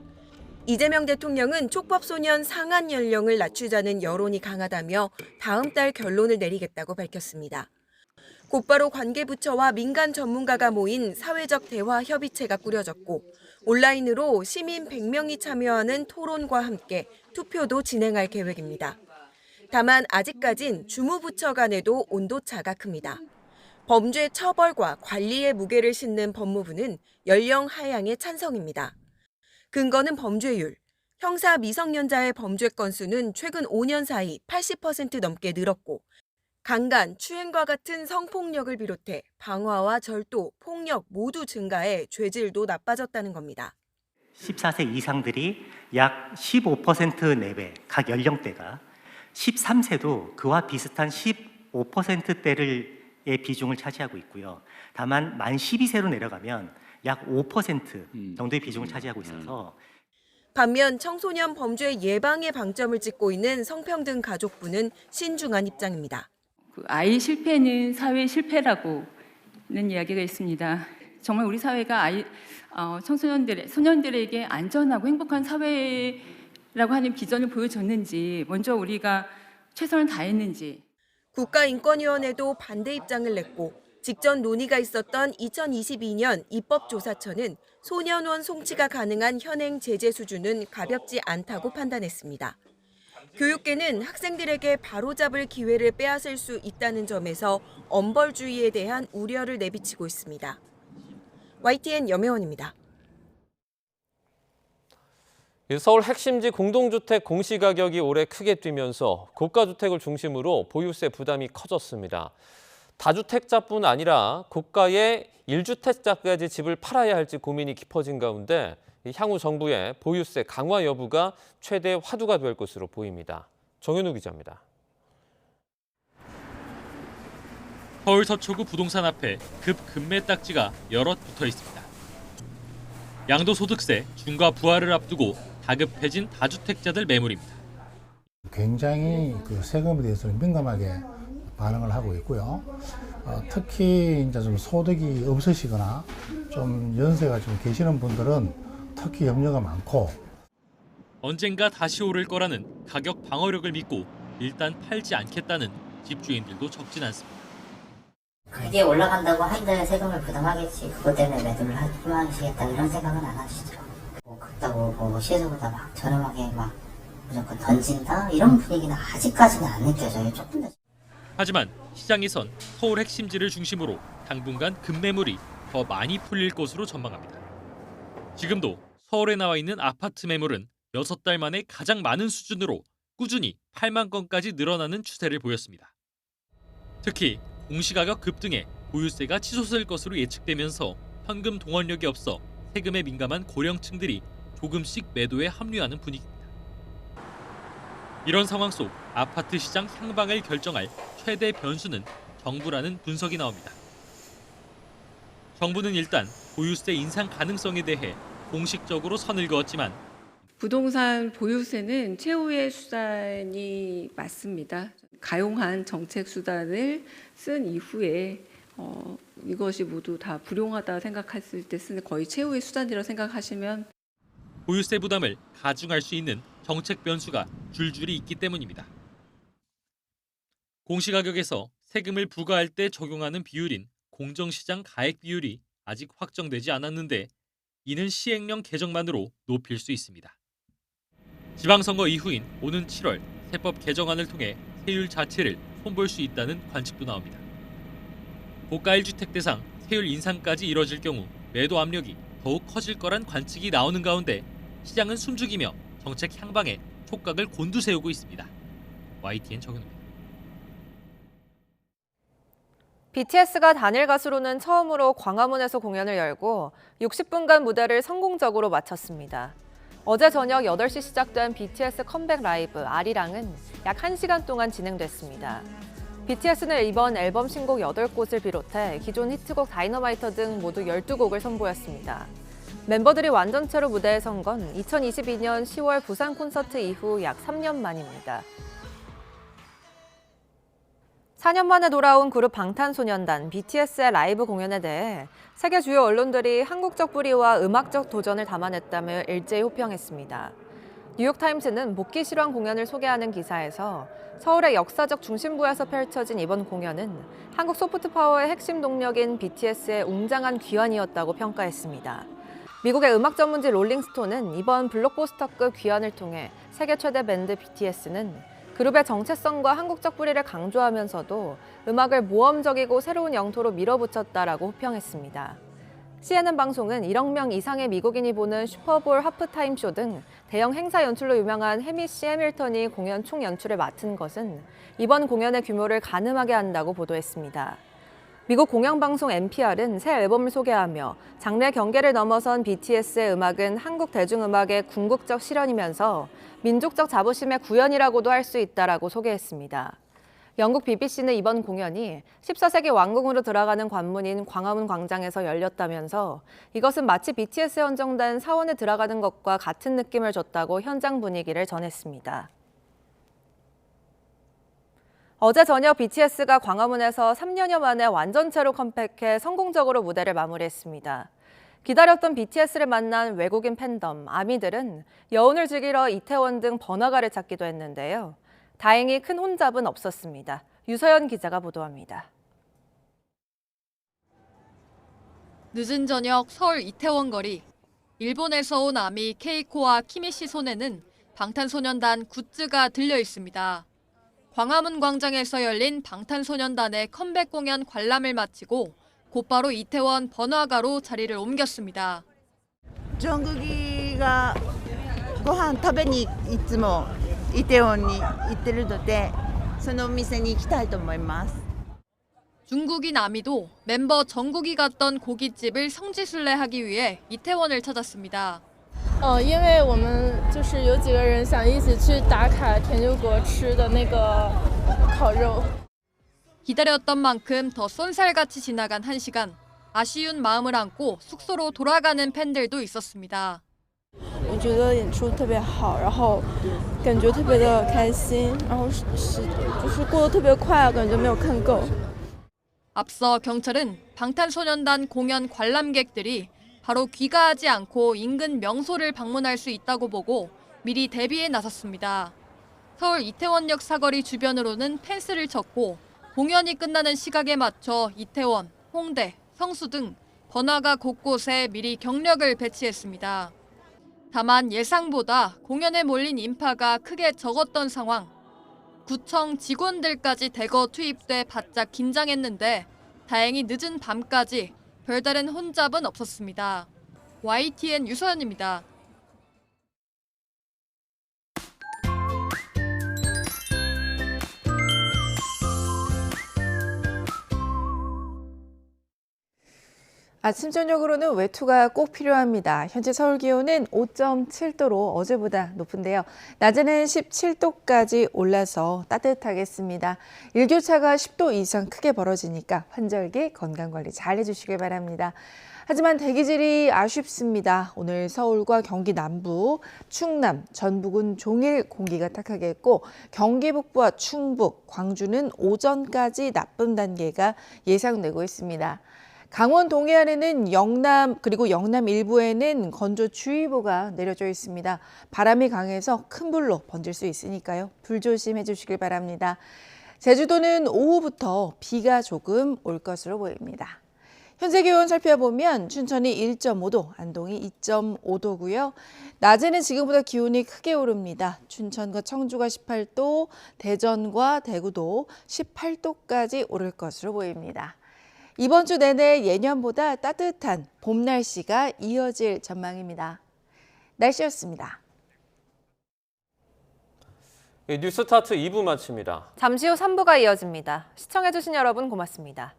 이재명 대통령은 촉법소년 상한 연령을 낮추자는 여론이 강하다며 다음 달 결론을 내리겠다고 밝혔습니다. 곧바로 관계부처와 민간 전문가가 모인 사회적 대화 협의체가 꾸려졌고 온라인으로 시민 100명이 참여하는 토론과 함께 투표도 진행할 계획입니다. 다만 아직까진 주무부처 간에도 온도차가 큽니다. 범죄 처벌과 관리의 무게를 싣는 법무부는 연령 하향에 찬성입니다. 근거는 범죄율. 형사 미성년자의 범죄 건수는 최근 5년 사이 80% 넘게 늘었고 강간, 추행과 같은 성폭력을 비롯해 방화와 절도, 폭력 모두 증가해 죄질도 나빠졌다는 겁니다. 14세 이상들이 약 15% 내외 각 연령대가 13세도 그와 비슷한 15%대의 비중을 차지하고 있고요. 다만 만 12세로 내려가면 약 5% 정도의 비중을 차지하고 있어서 반면 청소년 범죄 예방에 방점을 찍고 있는 성평등 가족부는 신중한 입장입니다. 아이 실패는 사회 실패라고는 이야기가 있습니다. 정말 우리 사회가 소년들에게 안전하고 행복한 사회라고 하는 비전을 보여줬는지, 먼저 우리가 최선을 다했는지. 국가인권위원회도 반대 입장을 냈고 직전 논의가 있었던 2022년 입법조사처는 소년원 송치가 가능한 현행 제재 수준은 가볍지 않다고 판단했습니다. 교육계는 학생들에게 바로잡을 기회를 빼앗을 수 있다는 점에서 엄벌주의에 대한 우려를 내비치고 있습니다. YTN 염혜원입니다. 서울 핵심지 공동주택 공시가격이 올해 크게 뛰면서 고가주택을 중심으로 보유세 부담이 커졌습니다. 다주택자뿐 아니라 고가의 1주택자까지 집을 팔아야 할지 고민이 깊어진 가운데 향후 정부의 보유세 강화 여부가 최대 화두가 될 것으로 보입니다. 정현우 기자입니다. 서울 서초구 부동산 앞에 급매 딱지가 여럿 붙어 있습니다. 양도소득세 중과 부과를 앞두고 다급해진 다주택자들 매물입니다. 굉장히 그 세금에 대해서는 민감하게 반응을 하고 있고요. 특히 이제 좀 소득이 없으시거나 좀 연세가 좀 계시는 분들은 특히 염려가 많고 언젠가 다시 오를 거라는 가격 방어력을 믿고 일단 팔지 않겠다는 집주인들도 적진 않습니다. 그게 올라간다고 한달 세금을 부담하겠지. 그것 때문에 매도를 하시겠다 이런 생각은 안 하시죠. 뭐 그렇다고 뭐 시세보다 막 저렴하게 막 무조건 던진다 이런 분위기는 아직까지는 안 느껴져요. 조금 더. 하지만 시장에선 서울 핵심지를 중심으로 당분간 급매물이 더 많이 풀릴 것으로 전망합니다. 지금도 서울에 나와 있는 아파트 매물은 6달 만에 가장 많은 수준으로 꾸준히 8만 건까지 늘어나는 추세를 보였습니다. 특히 공시가격 급등에 보유세가 치솟을 것으로 예측되면서 현금 동원력이 없어 세금에 민감한 고령층들이 조금씩 매도에 합류하는 분위기입니다. 이런 상황 속 아파트 시장 향방을 결정할 최대 변수는 정부라는 분석이 나옵니다. 정부는 일단 보유세 인상 가능성에 대해 공식적으로 선을 그었지만 부동산 보유세는 최후의 수단이 맞습니다. 가용한 정책 수단을 쓴 이후에 이것이 모두 다 불용하다 생각했을 때 쓰는 거의 최후의 수단이라고 생각하시면 보유세 부담을 가중할 수 있는 정책 변수가 줄줄이 있기 때문입니다. 공시가격에서 세금을 부과할 때 적용하는 비율인 공정시장 가액 비율이 아직 확정되지 않았는데 이는 시행령 개정만으로 높일 수 있습니다. 지방선거 이후인 오는 7월 세법 개정안을 통해 세율 자체를 손볼 수 있다는 관측도 나옵니다. 고가 1주택 대상 세율 인상까지 이뤄질 경우 매도 압력이 더욱 커질 거란 관측이 나오는 가운데 시장은 숨죽이며 정책 향방에 촉각을 곤두세우고 있습니다. YTN 정현우입니다. BTS가 단일 가수로는 처음으로 광화문에서 공연을 열고 60분간 무대를 성공적으로 마쳤습니다. 어제 저녁 8시 시작된 BTS 컴백 라이브 아리랑은 약 1시간 동안 진행됐습니다. BTS는 이번 앨범 신곡 8곳을 비롯해 기존 히트곡 다이너마이터 등 모두 12곡을 선보였습니다. 멤버들이 완전체로 무대에 선 건 2022년 10월 부산 콘서트 이후 약 3년 만입니다. 4년 만에 돌아온 그룹 방탄소년단 BTS의 라이브 공연에 대해 세계 주요 언론들이 한국적 뿌리와 음악적 도전을 담아냈다며 일제히 호평했습니다. 뉴욕타임스는 복귀 실황 공연을 소개하는 기사에서 서울의 역사적 중심부에서 펼쳐진 이번 공연은 한국 소프트 파워의 핵심 동력인 BTS의 웅장한 귀환이었다고 평가했습니다. 미국의 음악 전문지 롤링스톤은 이번 블록버스터급 귀환을 통해 세계 최대 밴드 BTS는 그룹의 정체성과 한국적 뿌리를 강조하면서도 음악을 모험적이고 새로운 영토로 밀어붙였다라고 호평했습니다. CNN 방송은 1억 명 이상의 미국인이 보는 슈퍼볼 하프타임쇼 등 대형 행사 연출로 유명한 해미시 해밀턴이 공연 총 연출을 맡은 것은 이번 공연의 규모를 가늠하게 한다고 보도했습니다. 미국 공영방송 NPR은 새 앨범을 소개하며 장르 경계를 넘어선 BTS의 음악은 한국 대중음악의 궁극적 실현이면서 민족적 자부심의 구현이라고도 할 수 있다라고 소개했습니다. 영국 BBC는 이번 공연이 14세기 왕궁으로 들어가는 관문인 광화문 광장에서 열렸다면서 이것은 마치 BTS에 헌정된 사원에 들어가는 것과 같은 느낌을 줬다고 현장 분위기를 전했습니다. 어제 저녁 BTS가 광화문에서 3년여 만에 완전체로 컴백해 성공적으로 무대를 마무리했습니다. 기다렸던 BTS를 만난 외국인 팬덤, 아미들은 여운을 즐기러 이태원 등 번화가를 찾기도 했는데요. 다행히 큰 혼잡은 없었습니다. 유서연 기자가 보도합니다. 늦은 저녁 서울 이태원 거리. 일본에서 온 아미 케이코와 키미 씨 손에는 방탄소년단 굿즈가 들려 있습니다. 광화문 광장에서 열린 방탄소년단의 컴백 공연 관람을 마치고 곧바로 이태원 번화가로 자리를 옮겼습니다. 정국이가 ご飯食べにいつもイテウォンに行ってるので、そのお店に行きたいと思います。 중국인 아미도 멤버 정국이 갔던 고깃집을 성지순례하기 위해 이태원을 찾았습니다. 因为我们就是有几个人想一起去打卡田九国吃的那个烤肉。 기다렸던 만큼 더 쏜살같이 지나간 1시간. 아쉬운 마음을 안고 숙소로 돌아가는 팬들도 있었습니다. 我觉觉得演出特别好，然后感觉特别的开心，然后就是过得特别快，感觉没有看够。 앞서 경찰은 방탄소년단 공연 관람객들이 바로 귀가하지 않고 인근 명소를 방문할 수 있다고 보고 미리 대비에 나섰습니다. 서울 이태원역 사거리 주변으로는 펜스를 쳤고 공연이 끝나는 시각에 맞춰 이태원, 홍대, 성수 등 번화가 곳곳에 미리 경력을 배치했습니다. 다만 예상보다 공연에 몰린 인파가 크게 적었던 상황. 구청 직원들까지 대거 투입돼 바짝 긴장했는데 다행히 늦은 밤까지 별다른 혼잡은 없었습니다. YTN 유서연입니다. 아침 저녁으로는 외투가 꼭 필요합니다. 현재 서울 기온은 5.7도로 어제보다 높은데요. 낮에는 17도까지 올라서 따뜻하겠습니다. 일교차가 10도 이상 크게 벌어지니까 환절기 건강관리 잘 해주시길 바랍니다. 하지만 대기질이 아쉽습니다. 오늘 서울과 경기 남부, 충남, 전북은 종일 공기가 탁하겠고 경기 북부와 충북, 광주는 오전까지 나쁨 단계가 예상되고 있습니다. 강원 동해안에는 영남 그리고 영남 일부에는 건조주의보가 내려져 있습니다. 바람이 강해서 큰 불로 번질 수 있으니까요. 불조심해 주시길 바랍니다. 제주도는 오후부터 비가 조금 올 것으로 보입니다. 현재 기온 살펴보면 춘천이 1.5도, 안동이 2.5도고요. 낮에는 지금보다 기온이 크게 오릅니다. 춘천과 청주가 18도, 대전과 대구도 18도까지 오를 것으로 보입니다. 이번 주 내내 예년보다 따뜻한 봄 날씨가 이어질 전망입니다. 날씨였습니다. 뉴스타트 2부 마칩니다. 잠시 후 3부가 이어집니다. 시청해주신 여러분 고맙습니다.